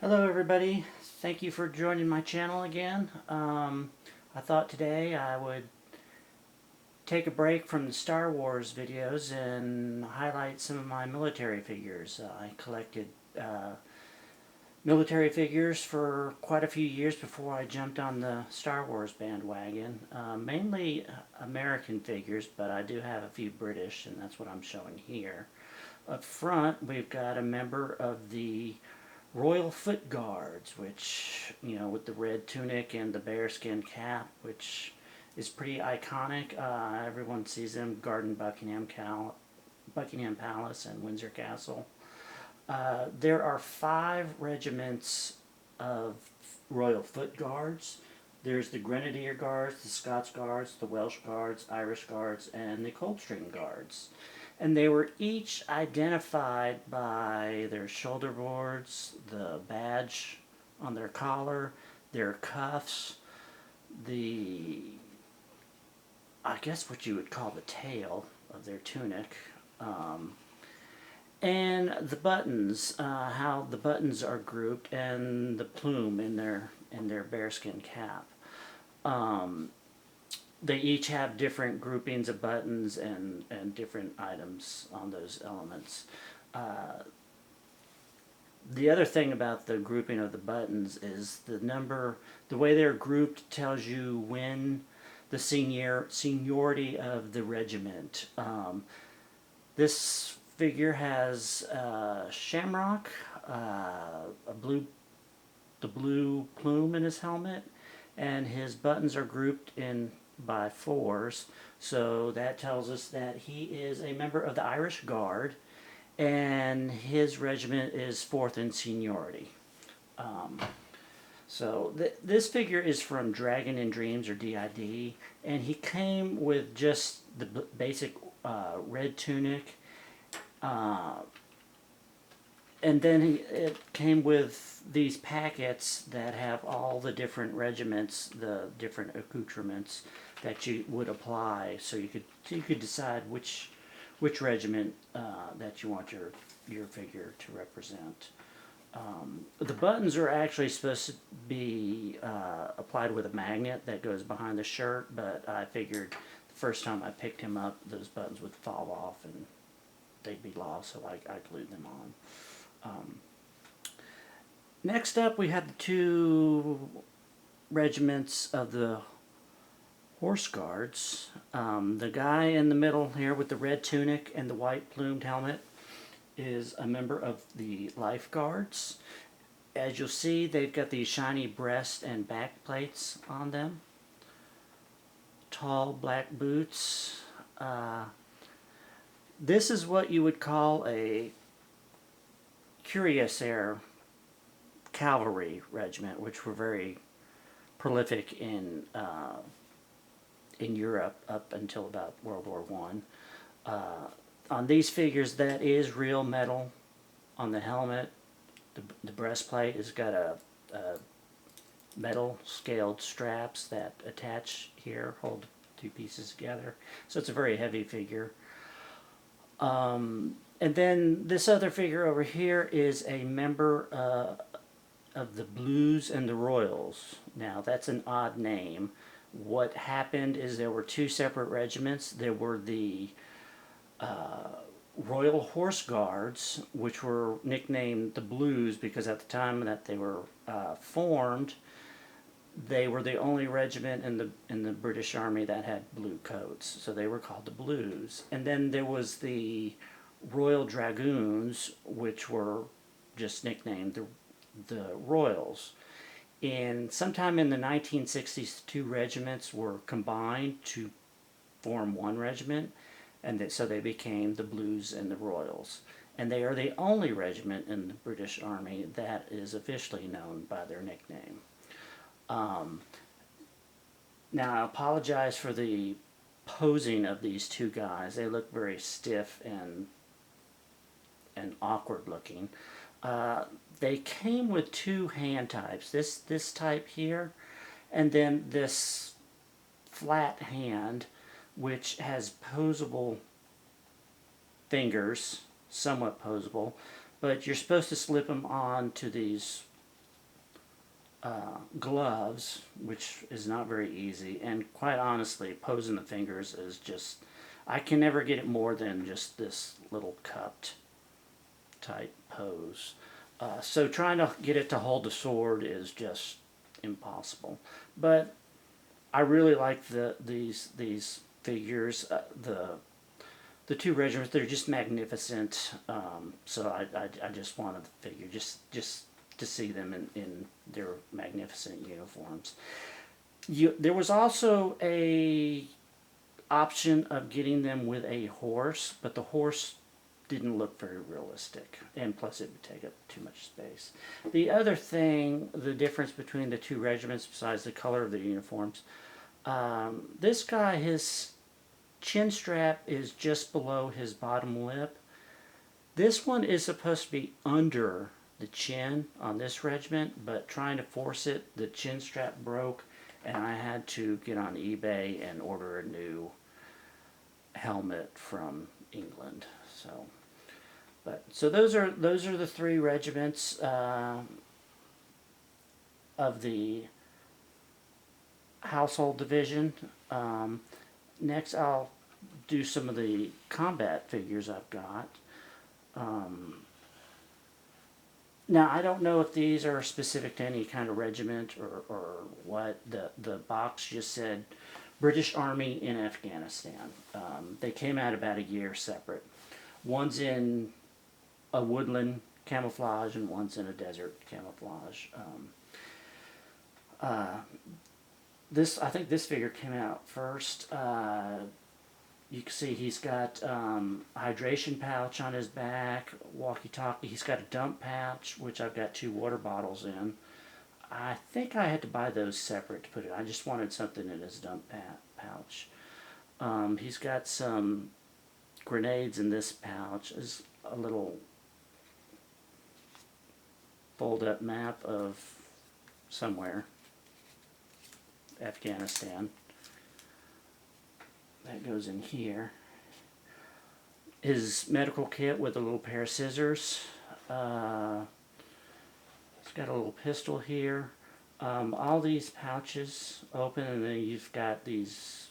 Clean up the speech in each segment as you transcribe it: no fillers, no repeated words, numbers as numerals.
Hello everybody, thank you for joining my channel again. I thought today I would take a break from the Star Wars videos and highlight some of my military figures. I collected military figures for quite a few years before I jumped on the Star Wars bandwagon. Mainly American figures, but I do have a few British, and that's what I'm showing here. Up front, we've got a member of the Royal Foot Guards, which, with the red tunic and the bearskin cap, which is pretty iconic. Everyone sees them guarding Buckingham Palace and Windsor Castle. There are 5 regiments of Royal Foot Guards. There's the Grenadier Guards, the Scots Guards, the Welsh Guards, Irish Guards, and the Coldstream Guards. And they were each identified by their shoulder boards, the badge on their collar, their cuffs, I guess what you would call the tail of their tunic, and the buttons, how the buttons are grouped, and the plume in their bearskin cap. They each have different groupings of buttons and different items on those elements. The other thing about the grouping of the buttons is the way they're grouped tells you when the seniority of the regiment. This figure has shamrock, the blue plume in his helmet, and his buttons are grouped in by 4s, so that tells us that he is a member of the Irish Guard, and his regiment is 4th in seniority. This figure is from Dragon in Dreams, or DID, and he came with just the basic red tunic, and then it came with these packets that have all the different regiments, the different accoutrements that you would apply, so you could decide which regiment that you want your figure to represent. The buttons are actually supposed to be applied with a magnet that goes behind the shirt, but I figured the first time I picked him up, those buttons would fall off and they'd be lost, so I glued them on. Next up, we have the 2 regiments of the Horse Guards. The guy in the middle here with the red tunic and the white plumed helmet is a member of the Life Guards. As you'll see, they've got these shiny breast and back plates on them. Tall black boots. This is what you would call a cuirassier cavalry regiment, which were very prolific in Europe up until about World War I. On these figures, that is real metal on the helmet. The breastplate has got a metal scaled straps that attach here, hold 2 pieces together. So it's a very heavy figure. And then this other figure over here is a member of the Blues and the Royals. Now, that's an odd name. What happened is there were 2 separate regiments. There were the Royal Horse Guards, which were nicknamed the Blues because at the time that they were formed, they were the only regiment in the British Army that had blue coats, so they were called the Blues. And then there was the Royal Dragoons, which were just nicknamed the Royals. And sometime in the 1960s, the 2 regiments were combined to form 1 regiment, and so they became the Blues and the Royals. And they are the only regiment in the British Army that is officially known by their nickname. Now, I apologize for the posing of these 2 guys. They look very stiff and awkward looking. They came with 2 hand types. This type here, and then this flat hand, which has posable fingers, somewhat posable, but you're supposed to slip them on to these gloves, which is not very easy, and quite honestly, posing the fingers is just, I can never get it more than just this little cupped type pose. So trying to get it to hold the sword is just impossible. But I really like these figures. The two regiments, they're just magnificent. So I just wanted the figure just to see them in their magnificent uniforms. There was also a option of getting them with a horse, but the horse didn't look very realistic, and plus it would take up too much space. The other thing, the difference between the two regiments, besides the color of the uniforms, this guy, his chin strap is just below his bottom lip. This one is supposed to be under the chin on this regiment, but trying to force it, the chin strap broke, and I had to get on eBay and order a new helmet from England. So those are the three regiments of the household division. Next, I'll do some of the combat figures I've got. Now, I don't know if these are specific to any kind of regiment or what. The box just said British Army in Afghanistan. They came out about a year separate. One's in a woodland camouflage and one's in a desert camouflage. I think this figure came out first. You can see he's got hydration pouch on his back, walkie-talkie. He's got a dump pouch, which I've got 2 water bottles in. I think I had to buy those separate to put it. I just wanted something in his dump pouch. He's got some grenades in this pouch. There's a little fold-up map of somewhere. Afghanistan. That goes in here. His medical kit with a little pair of scissors. He's got a little pistol here. All these pouches open, and then you've got these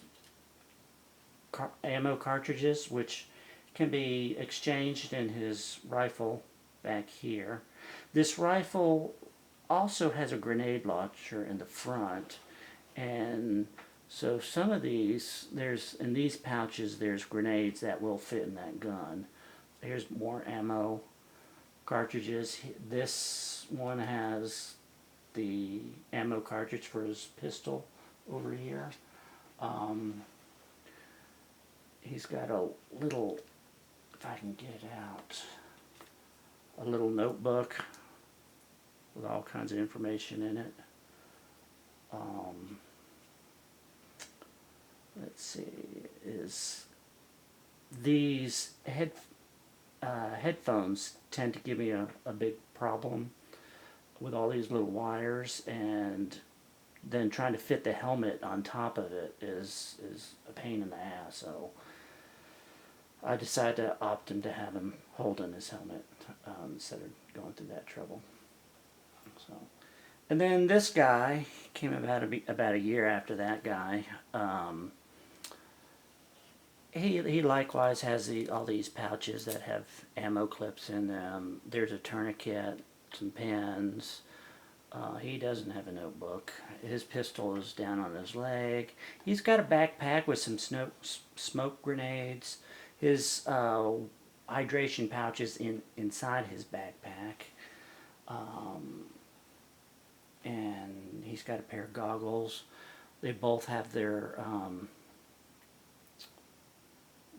ammo cartridges, which can be exchanged in his rifle back here. This rifle also has a grenade launcher in the front, and so some of these, in these pouches, there's grenades that will fit in that gun. Here's more ammo cartridges. This one has the ammo cartridge for his pistol over here. He's got a little, if I can get it out, a little notebook with all kinds of information in it. Let's see, these headphones tend to give me a big problem with all these little wires, and then trying to fit the helmet on top of it is a pain in the ass. So I decided to opt in to have him holding his helmet instead of going through that trouble. So, and then this guy came about a year after that guy. He likewise has all these pouches that have ammo clips in them. There's a tourniquet, some pens. He doesn't have a notebook. His pistol is down on his leg. He's got a backpack with some smoke grenades. His hydration pouch is inside his backpack. And he's got a pair of goggles. They both have their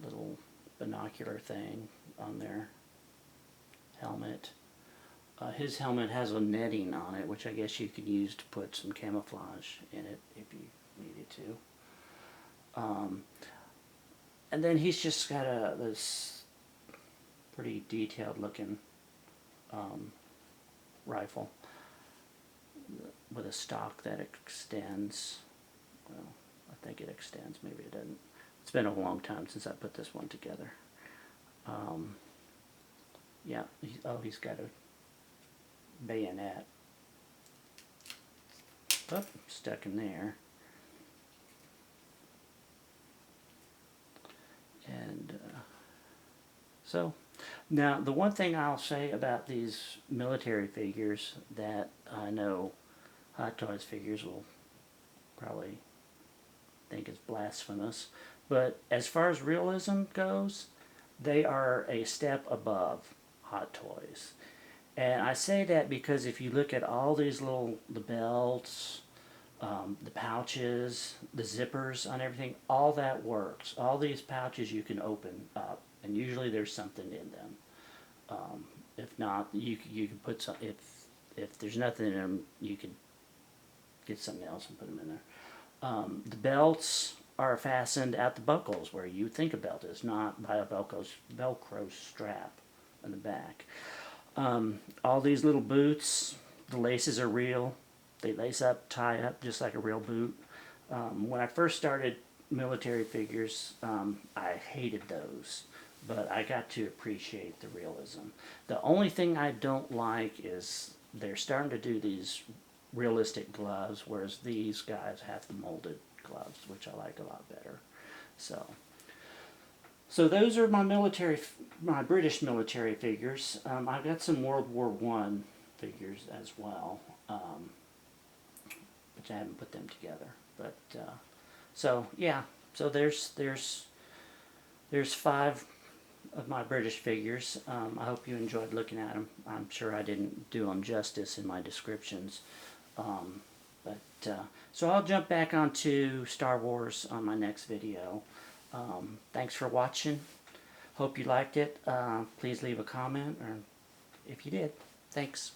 little binocular thing on their helmet. His helmet has a netting on it, which I guess you could use to put some camouflage in it if you needed to. And then he's just got this pretty detailed looking rifle with a stock that extends. Well, I think it extends, maybe it doesn't. It's been a long time since I put this one together. Yeah, he's got a bayonet. Oh, stuck in there. And so, now the one thing I'll say about these military figures that I know Hot Toys figures will probably think is blasphemous, but as far as realism goes, they are a step above Hot Toys. And I say that because if you look at all these the belts, the pouches, the zippers on everything, all that works. All these pouches you can open up, and usually there's something in them. If not, you can put some. If there's nothing in them, you can get something else and put them in there. The belts are fastened at the buckles where you think a belt is, not by a Velcro strap in the back. All these little boots, the laces are real. They lace up, tie up, just like a real boot. When I first started military figures, I hated those, but I got to appreciate the realism. The only thing I don't like is they're starting to do these realistic gloves, whereas these guys have the molded gloves, which I like a lot better. So those are my British military figures. I've got some World War I figures as well, which I haven't put them together. But so yeah, so there's 5 of my British figures. I hope you enjoyed looking at them. I'm sure I didn't do them justice in my descriptions. So I'll jump back onto Star Wars on my next video. Thanks for watching. Hope you liked it. Please leave a comment, or if you did. Thanks.